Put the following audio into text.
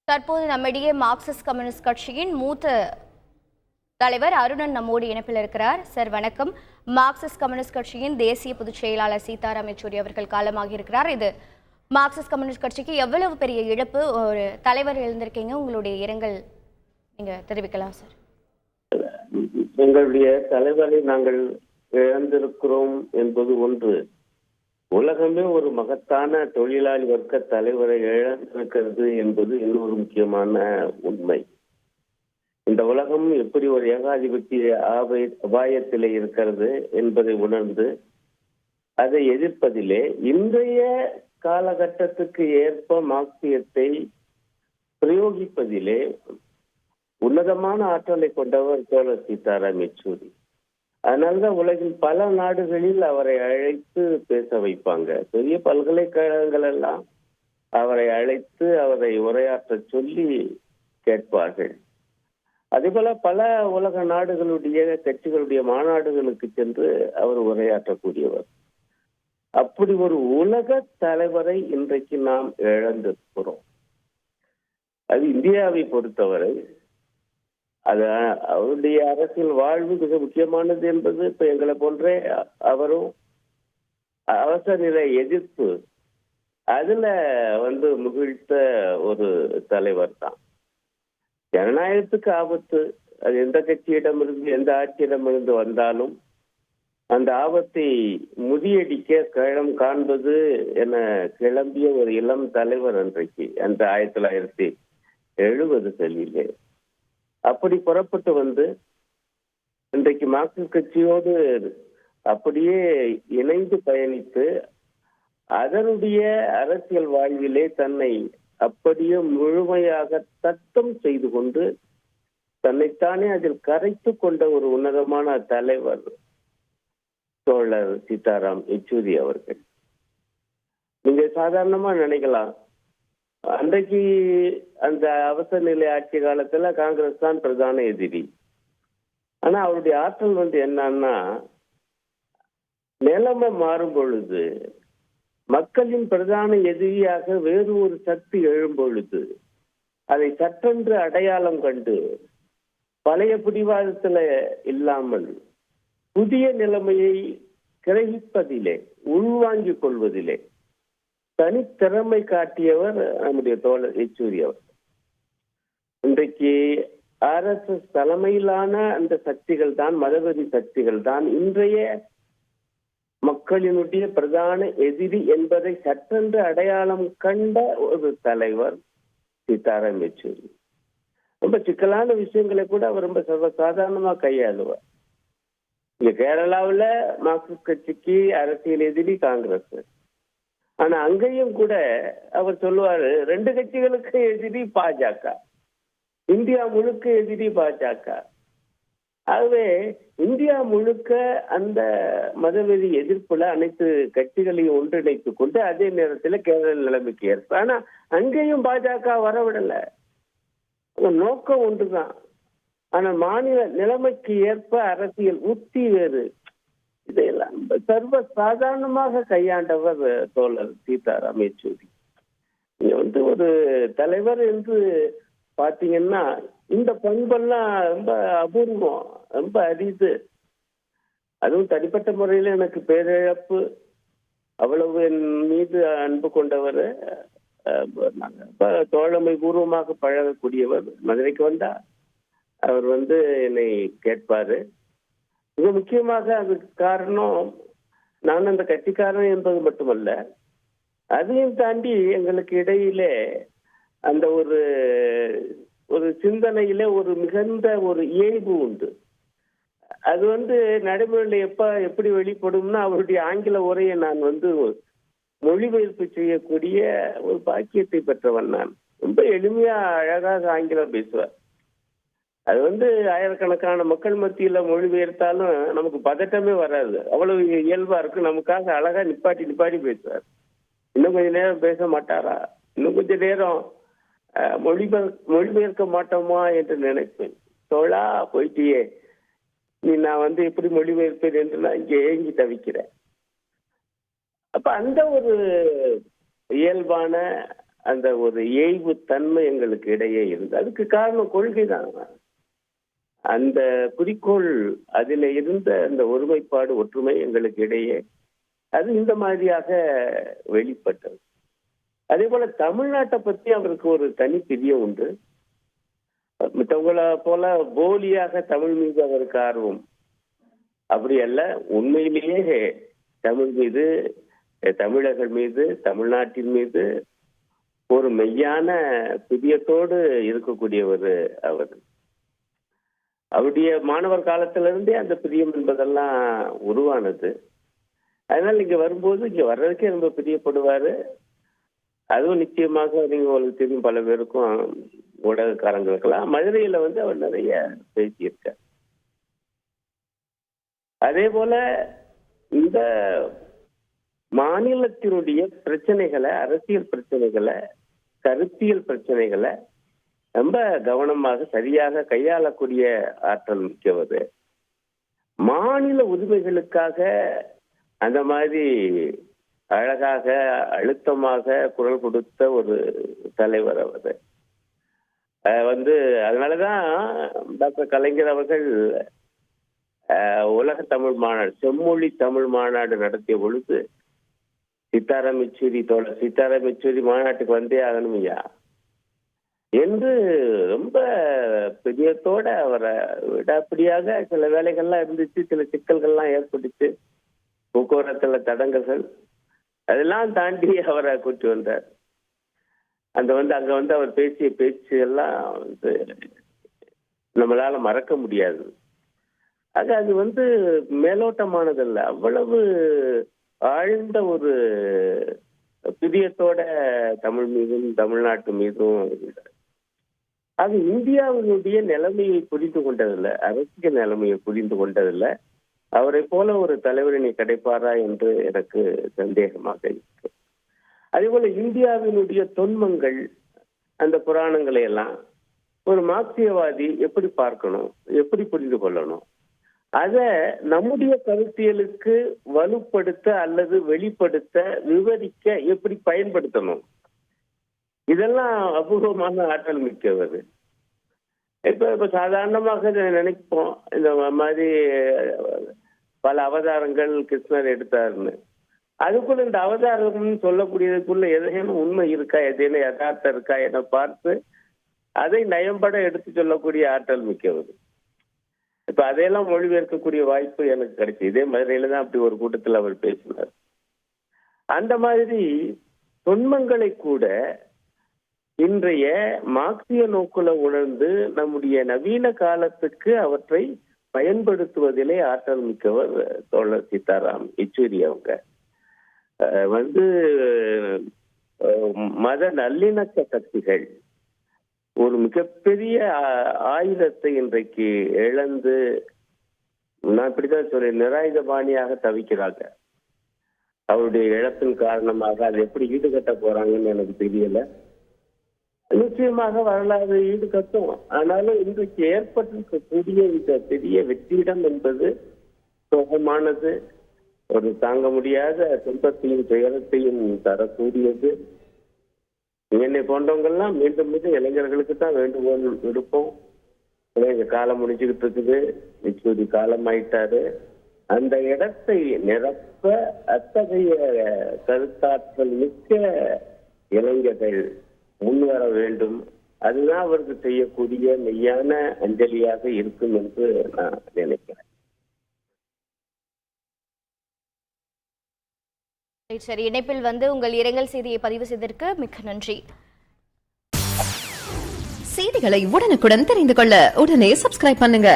தற்போது நம்மிடையே Marxist communist கட்சியின் மூத்த தலைவர் அருணன் நம்மோடு இணைப்பில் இருக்கிறார். சார் வணக்கம். மார்க்சிஸ்ட் கம்யூனிஸ்ட் கட்சியின் தேசிய பொதுச் செயலாளர் சீதாராம் யெச்சூரி அவர்கள் காலமாகி இருக்கிறார். இது மார்க்சிஸ்ட் கம்யூனிஸ்ட் கட்சிக்கு எவ்வளவு பெரிய இழப்பு? ஒரு தலைவர் எழுந்திருக்கீங்க, உங்களுடைய இரங்கல் நீங்க தெரிவிக்கலாம் சார். எங்களுடைய தலைவரை நாங்கள் இழந்திருக்கிறோம் என்பது ஒன்று. உலகமே ஒரு மகத்தான தொழிலாளி வர்க்க தலைவரை இழந்திருக்கிறது என்பது இன்னொரு முக்கியமான உண்மை. இந்த உலகம் எப்படி ஒரு ஏகாதிபத்திய அபாயத்திலே இருக்கிறது என்பதை உணர்ந்து அதை எதிர்ப்பதிலே இன்றைய காலகட்டத்துக்கு ஏற்ப மார்க்சியத்தை பிரயோகிப்பதிலே உன்னதமான ஆற்றலை கொண்டவர் தோழர் சீதாராம் யெச்சூரி. அதனால்தான் உலகில் பல நாடுகளில் அவரை அழைத்து பேச வைப்பாங்க. பெரிய பல்கலைக்கழகங்கள் எல்லாம் அவரை அழைத்து அவரை உரையாற்ற சொல்லி கேட்பார்கள். அதே போல பல உலக நாடுகளுடைய கட்சிகளுடைய மாநாடுகளுக்கு சென்று அவர் உரையாற்றக்கூடியவர். அப்படி ஒரு உலக தலைவரை இன்றைக்கு நாம் இழந்திருக்கிறோம். அது இந்தியாவை பொறுத்தவரை அது அவருடைய அரசியல் வாழ்வு மிக முக்கியமானது என்பது இப்ப எங்களை போன்றே அவரும் அவசர நிலை எதிர்ப்பு அதுல முகிழ்த்த ஒரு தலைவர் தான். ஜனநாயகத்துக்கு ஆபத்து அது எந்த கட்சியிடமிருந்து எந்த ஆட்சியிடமிருந்து வந்தாலும் அந்த ஆபத்தை முதியடிக்க களம் காண்பது என கிளம்பிய ஒரு இளம் தலைவர் அன்றைக்கு அந்த 1970 அப்படி புறப்பட்டு வந்து இன்றைக்கு மார்க்சிஸ்ட் கட்சியோடு அப்படியே இணைந்து பயணித்து அதனுடைய அரசியல் வாழ்விலே தன்னை அப்படியே முழுமையாக தத்தம் செய்து கொண்டு தன்னைத்தானே அதில் கரைத்து கொண்ட ஒரு உன்னதமான தலைவர் தோழர் சீதாராம் யெச்சூரி அவர்கள். நீங்க சாதாரணமா நினைக்கலாம், அன்றைக்கு அந்த அவசர நிலை ஆட்சி காலத்துல காங்கிரஸ் தான் பிரதான எதிரி. ஆனா அவருடைய ஆற்றல் என்னன்னா, நிலைமை மாறும் பொழுது மக்களின் பிரதான எதிரியாக வேறு ஒரு சக்தி எழும் பொழுது அதை சற்றென்று அடையாளம் கண்டு பழைய பிடிவாதத்துல இல்லாமல் புதிய நிலைமையை கிரகிப்பதிலே உள்வாங்கிக் கொள்வதிலே தனித்திறமை காட்டியவர் நம்முடைய தோழர் யெச்சூரி அவர். இன்றைக்கு RSS தலைமையிலான அந்த சக்திகள் தான், மதவெறி சக்திகள் தான் இன்றைய மக்களினுடைய பிரதான எதிரி என்பதை சற்றென்று அடையாளம் கண்ட ஒரு தலைவர் சீதாராம் யெச்சூரி. ரொம்ப சிக்கலான விஷயங்களை கூட அவர் ரொம்ப சர்வசாதாரணமா கையாளுவார். இங்க கேரளாவில் மார்க்சிஸ்ட் கட்சிக்கு அரசியல் எதிரி காங்கிரஸ். ஆனா அங்கேயும் கூட அவர் சொல்லுவாரு, 2 கட்சிகளுக்கு எதிரி பாஜக, இந்தியா முழுக்க எதிரி பாஜக. ஆகவே இந்தியா முழுக்க அந்த மதவெறி எதிர்ப்புல அனைத்து கட்சிகளையும் ஒன்றிணைத்துக் கொண்டு அதே நேரத்தில் கேரள நிலைமைக்கு ஏற்ப. ஆனா அங்கேயும் பாஜக வரவிடல. நோக்கம் ஒன்றுதான். ஆனா மாநில நிலைமைக்கு ஏற்ப அரசியல் உத்தி வேறு. இதையெல்லாம் சர்வ சாதாரணமாக கையாண்டவர் தோழர் சீதாராம் யெச்சூரி. நீங்க ஒரு தலைவர் என்று பாத்தீங்கன்னா இந்த பண்பெல்லாம் ரொம்ப அபூர்வம், ரொம்ப அரிது. அதுவும் தனிப்பட்ட முறையில எனக்கு பேரிழப்பு. அவ்வளவு என் மீது அன்பு கொண்டவர், தோழமை பூர்வமாக பழகக்கூடியவர். மதுரைக்கு வந்தா அவர் என்னை கேட்பாரு. மிக முக்கியமாக அதுக்கு காரணம் நான் அந்த கட்சிக்காரன் என்பது மட்டுமல்ல, அதையும் தாண்டி எங்களுக்கு இடையிலே அந்த ஒரு சிந்தனையில ஒரு மிகுந்த ஒரு இயல்பு உண்டு. அது நடைமுறையில எப்படி வெளிப்படும்னா, அவருடைய ஆங்கில உரையை நான் மொழிபெயர்ப்பு செய்யக்கூடிய ஒரு பாக்கியத்தை பெற்றவன் நான். ரொம்ப எளிமையா அழகாக ஆங்கிலம் பேசுவார். அது ஆயிரக்கணக்கான மக்கள் மத்தியில மொழிபெயர்த்தாலும் நமக்கு பதட்டமே வராது, அவ்வளவு இயல்பா இருக்கு. நமக்காக அழகா நிப்பாட்டி பேசுவார். இன்னும் கொஞ்ச நேரம் பேச மாட்டாரா, இன்னும் கொஞ்ச நேரம் மொழிபெயர்க்க மாட்டோமா என்று நினைப்பேன். தோழா போயிட்டியே, நீ நான் எப்படி மொழிபெயர்ப்பேன் என்று நான் இங்கே ஏங்கி தவிக்கிறேன். அப்ப அந்த ஒரு இயல்பான அந்த ஒரு ஏய்வு தன்மை எங்களுக்கு இடையே இருந்தது. அதுக்கு காரணம் கொள்கை தான். அந்த குறிக்கோள், அதில் இருந்த அந்த ஒருமைப்பாடு, ஒற்றுமை எங்களுக்கு இடையே அது இந்த மாதிரியாக வெளிப்பட்டது. அதே போல தமிழ்நாட்டை பற்றி அவருக்கு ஒரு தனி பிரியம் உண்டு. மற்றவங்கள போல போலியாக தமிழ் மீது அவருக்கு ஆர்வம் அப்படி அல்ல. உண்மையிலேயே தமிழ் மீது, தமிழர்கள் மீது, தமிழ்நாட்டின் மீது ஒரு மெய்யான பிரியத்தோடு இருக்கக்கூடியவர் அவர். அவருடைய மாணவர் காலத்திலிருந்தே அந்த பிரியம் என்பதெல்லாம் உருவானது. அதனால இங்க வரும்போது இங்க வர்றதுக்கே ரொம்ப பிரியப்படுவாரு. அதுவும் நிச்சயமாக நீங்க உங்களுக்கு தெரியும், பல பேருக்கும் ஊடகக்காரங்களுக்கெல்லாம் மதுரையில அவர் நிறைய பேசியிருக்கார். அதே போல இந்த மாநிலத்தினுடைய பிரச்சனைகளை, அரசியல் பிரச்சனைகளை, கருத்தியல் பிரச்சனைகளை ரொம்ப கவனமாக சரியாக கையாளக்கூடிய ஆற்றல் மிக்கவது. மாநில உரிமைகளுக்காக அந்த மாதிரி அழகாக அழுத்தமாக குரல் கொடுத்த ஒரு தலைவர் அவர். அதனாலதான் டாக்டர் கலைஞர் அவர்கள் உலக தமிழ் மாநாடு, செம்மொழி தமிழ் மாநாடு நடத்திய பொழுது சீதாராம் யெச்சூரி மாநாட்டுக்கு வந்தே ஆகணும் ஐயா என்று ரொம்ப பிரியத்தோட அவரை விடாப்பிடியாக சில வேலைகள்லாம் இருந்துச்சு, சில சிக்கல்கள்லாம் ஏற்பட்டுச்சு, போக்குவரத்துல தடங்கல்கள், அதெல்லாம் தாண்டி அவரை கூட்டி வந்தார். அங்க அவர் பேசிய பேச்சு எல்லாம் நம்மளால மறக்க முடியாது. அது மேலோட்டமானதல்ல, அவ்வளவு ஆழ்ந்த ஒரு பிரியத்தோட தமிழ் மீதும் தமிழ்நாட்டு மீதும் அது இந்தியாவினுடைய நிலைமையை புரிந்து கொண்டதில்லை, அரசியல் நிலைமையை புரிந்து கொண்டதில்லை. அவரை போல ஒரு தலைவரினை கிடைப்பாரா என்று எனக்கு சந்தேகமாக இருக்கு. அதே போல இந்தியாவினுடைய தொன்மங்கள், அந்த புராணங்களை எல்லாம் ஒரு மார்க்சியவாதி எப்படி பார்க்கணும், எப்படி புரிந்து கொள்ளணும், அதை நம்முடைய கருத்தியலுக்கு வலுப்படுத்த அல்லது வெளிப்படுத்த, விவரிக்க எப்படி பயன்படுத்தணும், இதெல்லாம் அபூர்வமான ஆற்றல் மிக்கவர். இப்ப சாதாரணமாக நினைப்போம், இந்த மாதிரி பல அவதாரங்கள் கிருஷ்ணர் எடுத்தாருன்னு. அதுக்குள்ள இந்த அவதாரம் சொல்லக்கூடியதுக்குள்ள எதையும் உண்மை இருக்கா, எதையும் யதார்த்தம் இருக்கா என பார்த்து அதை நயம்பட எடுத்து சொல்லக்கூடிய ஆற்றல் மிக்கவர். இப்ப அதையெல்லாம் மொழிபெயர்க்கக்கூடிய வாய்ப்பு எனக்கு கிடைச்சு. இதே மதுரையில தான் அப்படி ஒரு கூட்டத்தில் அவர் பேசினார். அந்த மாதிரி தொன்மங்களை கூட இன்றைய மார்க்சிய நோக்குல உணர்ந்து நம்முடைய நவீன காலத்துக்கு அவற்றை பயன்படுத்துவதிலே ஆற்றல் மிக்கவர் தோழர் சீதாராம் யெச்சூரி. அவங்க மத நல்லிணக்க சக்திகள் ஒரு மிகப்பெரிய ஆயுதத்தை இன்றைக்கு இழந்து, நான் இப்படிதான் சொல்றேன், நிராயுதபாணியாக தவிக்கிறாங்க. அவருடைய இழப்பின் காரணமாக அதை எப்படி ஈடுகட்ட போறாங்கன்னு எனக்கு தெரியல. நிச்சயமாக வரலாறு ஈடுகட்டும். ஆனாலும் இன்றைக்கு ஏற்பட்டிருக்கக்கூடிய இந்த பெரிய வெற்றிடம் என்பது சோகமானது, ஒரு தாங்க முடியாத துன்பத்தையும் துயரத்தையும் தரக்கூடியது. என்னை போன்றவங்கெல்லாம் மீண்டும் மீண்டும் இளைஞர்களுக்கு தான் வேண்டுகோள் விடுப்போம். எங்க காலம் முடிச்சுக்கிட்டு இருக்குது, யெச்சூரி காலம் ஆயிட்டாரு. அந்த இடத்தை நிரப்ப அத்தகைய கருத்தாற்றல் மிக்க இளைஞர்கள் முன்வர வேண்டும். அதுதான் அவருக்கு செய்யக்கூடிய மெய்யான அஞ்சலியாக இருக்கும் என்று நான் நினைக்கிறேன். சரி, இணைப்பில் உங்கள் இரங்கல் செய்தியை பதிவு செய்ததற்கு மிக்க நன்றி. செய்திகளை உடனுக்குடன் தெரிந்து கொள்ள உடனே சப்ஸ்கிரைப் பண்ணுங்க.